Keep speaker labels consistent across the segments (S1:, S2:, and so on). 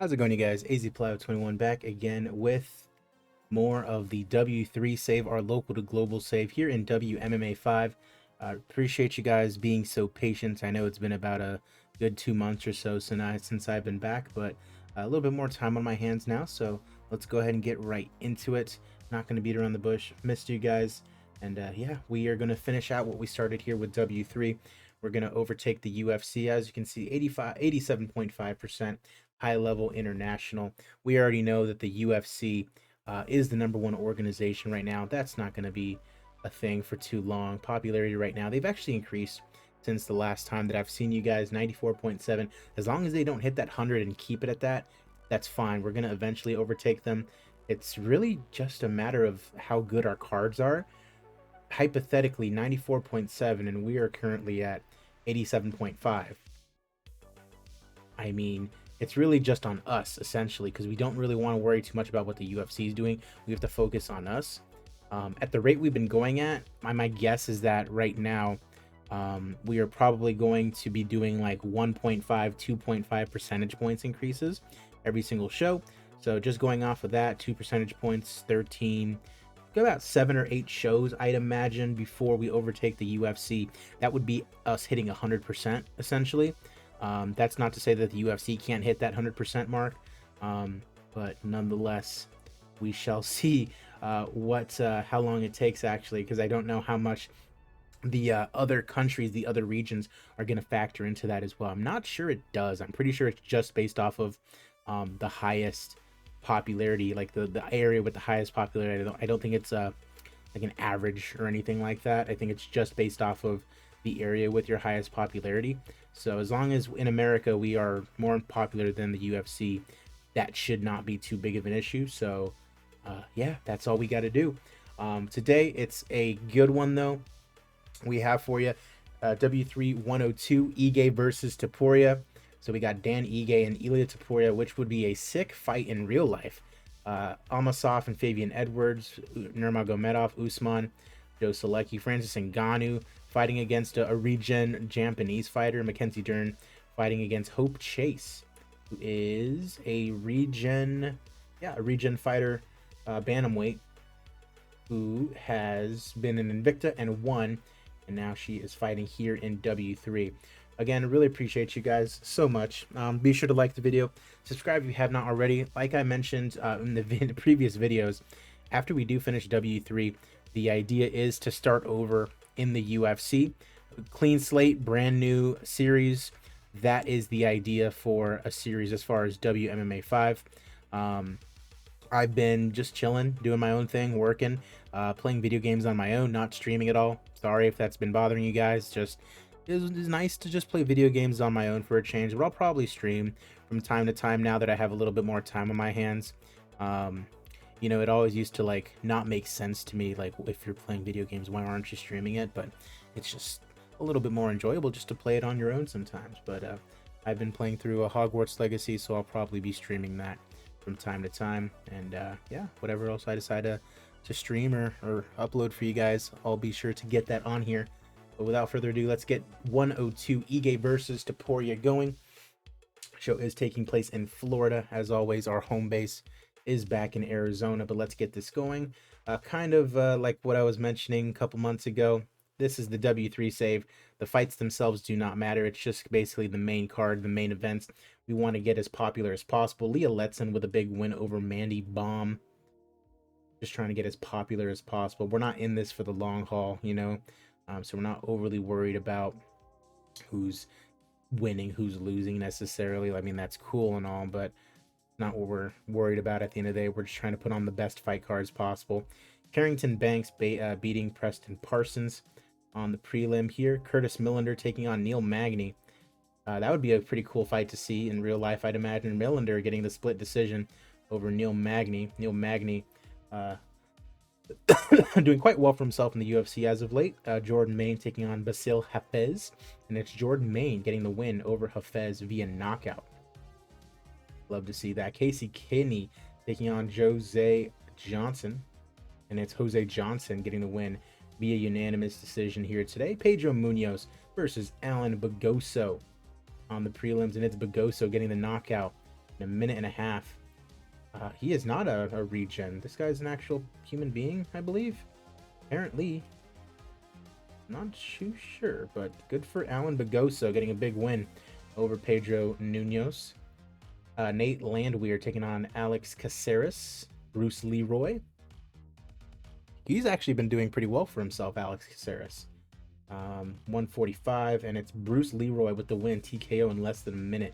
S1: How's it going, you guys? AZPlow21 back again with more of the W3 save, our local to global save here in WMMA 5. Appreciate you guys being so patient. I know it's been about a good 2 months or so since I've been back, but a little bit more time on my hands now, so let's go ahead and get right into it. Not going to beat around the bush. Missed you guys, and yeah, we are going to finish out what we started here with W3. We're going to overtake the UFC. As you can see, 87.5% high level international. We already know that the UFC is the #1 organization right now. That's not going to be a thing for too long. Popularity right now, they've actually increased since the last time that I've seen you guys. 94.7. As long as they don't hit that 100 and keep it at that, that's fine. We're going to eventually overtake them. It's really just a matter of how good our cards are. Hypothetically, 94.7, and we are currently at 87.5. I mean, it's really just on us, essentially, because we don't really want to worry too much about what the UFC is doing. We have to focus on us. At the rate we've been going at, my guess is that right now, we are probably going to be doing like 1.5, 2.5 percentage points increases every single show. So just going off of that, 2 percentage points, 13, about 7 or 8 shows, I'd imagine, before we overtake the UFC. That would be us hitting 100%, essentially. That's not to say that the UFC can't hit that 100% mark, but nonetheless, we shall see how long it takes, actually, because I don't know how much the other countries, the other regions are going to factor into that as well. I'm not sure it does. I'm pretty sure it's just based off of the highest popularity, like the area with the highest popularity. I don't think it's like an average or anything like that. I think it's just based off of the area with your highest popularity. So as long as in America we are more popular than the UFC, that should not be too big of an issue. So yeah, that's all we got to do. Today it's a good one though. We have for you W3 102 IGE versus TOPURIA. So we got Dan Ige and ILIA TOPURIA, which would be a sick fight in real life. Almasov and Fabian Edwards, Nurmagomedov, Usman, Joe Selecki, Francis Ngannou fighting against a regen Japanese fighter, Mackenzie Dern fighting against Hope Chase, who is a regen fighter, bantamweight, who has been in Invicta and won, and now she is fighting here in W3. Again, I really appreciate you guys so much. Be sure to like the video, subscribe if you have not already. Like I mentioned in the previous videos, after we do finish W3, the idea is to start over in the UFC. Clean slate, brand new series. That is the idea for a series as far as WMMA 5. I've been just chilling, doing my own thing, working, playing video games on my own, not streaming at all. Sorry if that's been bothering you guys. Just it's nice to just play video games on my own for a change, but I'll probably stream from time to time now that I have a little bit more time on my hands. You know, it always used to like not make sense to me, like if you're playing video games, why aren't you streaming it? But it's just a little bit more enjoyable just to play it on your own sometimes. But I've been playing through a Hogwarts Legacy, so I'll probably be streaming that from time to time. And yeah, whatever else I decide to stream or upload for you guys, I'll be sure to get that on here. But without further ado, let's get 102 IGE versus TOPURIA going. Show is taking place in Florida. As always, our home base is back in Arizona, but let's get this going. Kind of like what I was mentioning a couple months ago, this is the W3 save. The fights themselves do not matter. It's just basically the main card, the main events. We want to get as popular as possible. Leah Letson with a big win over Mandy Baum. Just trying to get as popular as possible. We're not in this for the long haul, you know. So we're not overly worried about who's winning, who's losing necessarily. I mean, that's cool and all, but not what we're worried about at the end of the day. We're just trying to put on the best fight cards possible. Carrington Banks beating Preston Parsons on the prelim here. Curtis Millender taking on Neil Magny. That would be a pretty cool fight to see in real life, I'd imagine. Millender getting the split decision over Neil Magny. Neil Magny doing quite well for himself in the UFC as of late. Jordan Main taking on Basil Hafez, and it's Jordan Main getting the win over Hafez via knockout. Love to see that. Casey Kinney taking on Jose Johnson, and it's Jose Johnson getting the win via unanimous decision here today. Pedro Munoz versus Alan Bagoso on the prelims, and it's Bagoso getting the knockout in a minute and a half. He is not a regen. This guy's an actual human being, I believe. Apparently. Not too sure, but good for Alan Bagoso getting a big win over Pedro Munoz. Nate Landwehr taking on Alex Caceres. Bruce Leroy. He's actually been doing pretty well for himself, Alex Caceres. 145, and it's Bruce Leroy with the win, TKO in less than a minute.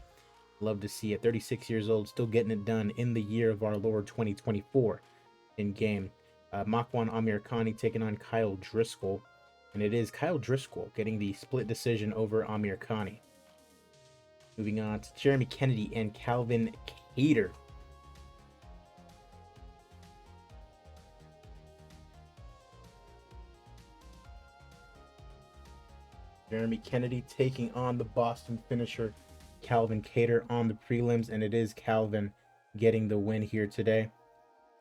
S1: Love to see it. 36 years old, still getting it done in the year of our Lord 2024 in game. Makwan Amirkhani taking on Kyle Driscoll, and it is Kyle Driscoll getting the split decision over Amirkhani. Moving on to Jeremy Kennedy and Calvin Cater. Jeremy Kennedy taking on the Boston finisher Calvin Cater on the prelims, and it is Calvin getting the win here today.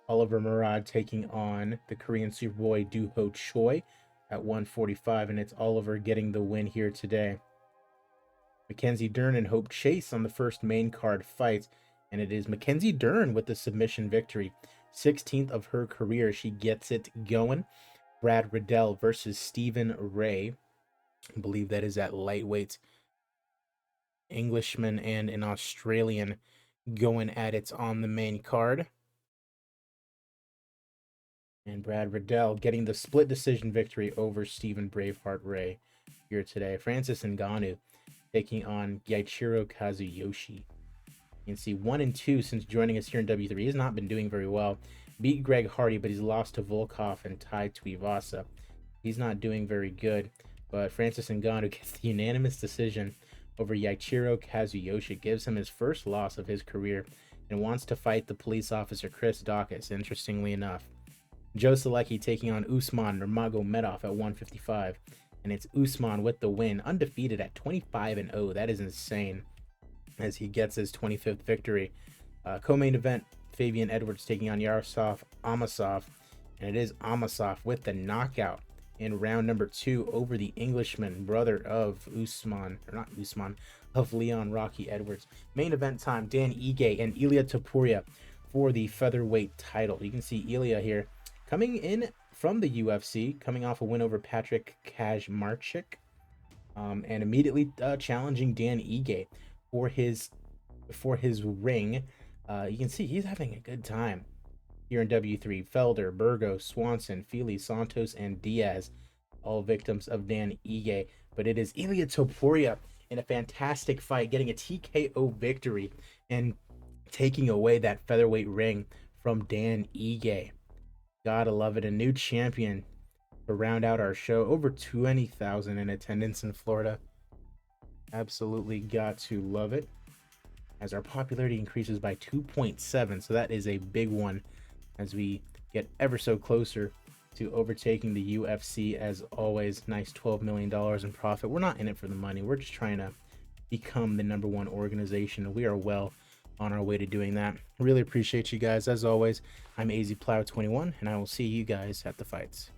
S1: Oliver Murad taking on the Korean Superboy Doo-Ho Choi at 145, and it's Oliver getting the win here today. Mackenzie Dern and Hope Chase on the first main card fight, and it is Mackenzie Dern with the submission victory. 16th of her career, she gets it going. Brad Riddell versus Stephen Ray. I believe that is at lightweight. Englishman and an Australian going at it on the main card. And Brad Riddell getting the split decision victory over Stephen Braveheart Ray here today. Francis Ngannou taking on Yaichiro Kazuyoshi. You can see 1-2 since joining us here in W3. He has not been doing very well. Beat Greg Hardy, but he's lost to Volkov and Tai Tuivasa. He's not doing very good. But Francis Ngannou gets the unanimous decision over Yaichiro Kazuyoshi. Gives him his first loss of his career and wants to fight the police officer Chris Dawkins, interestingly enough. Joe Selecki taking on Usman Nurmagomedov at 155. And it's Usman with the win, undefeated at 25-0. That is insane, as he gets his 25th victory. Co-main event, Fabian Edwards taking on Yaroslav Amosov. And it is Amosov with the knockout in round number 2 over the Englishman, brother of Usman, or not Usman, of Leon Rocky Edwards. Main event time, Dan Ige and ILIA Topuria for the featherweight title. You can see ILIA here coming in from the UFC, coming off a win over Patrick Kazmarchik, and immediately challenging Dan Ige for his ring. You can see he's having a good time here in W3. Felder, Burgos, Swanson, Feely, Santos, and Diaz, all victims of Dan Ige. But it is ILIA Topuria in a fantastic fight, getting a TKO victory and taking away that featherweight ring from Dan Ige. Gotta love it. A new champion to round out our show. Over 20,000 in attendance in Florida. Absolutely got to love it, as our popularity increases by 2.7. So that is a big one, as we get ever so closer to overtaking the UFC. As always, nice $12 million in profit. We're not in it for the money. We're just trying to become the #1 organization. We are well on our way to doing that. Really appreciate you guys. As always, I'm AZPlow21, and I will see you guys at the fights.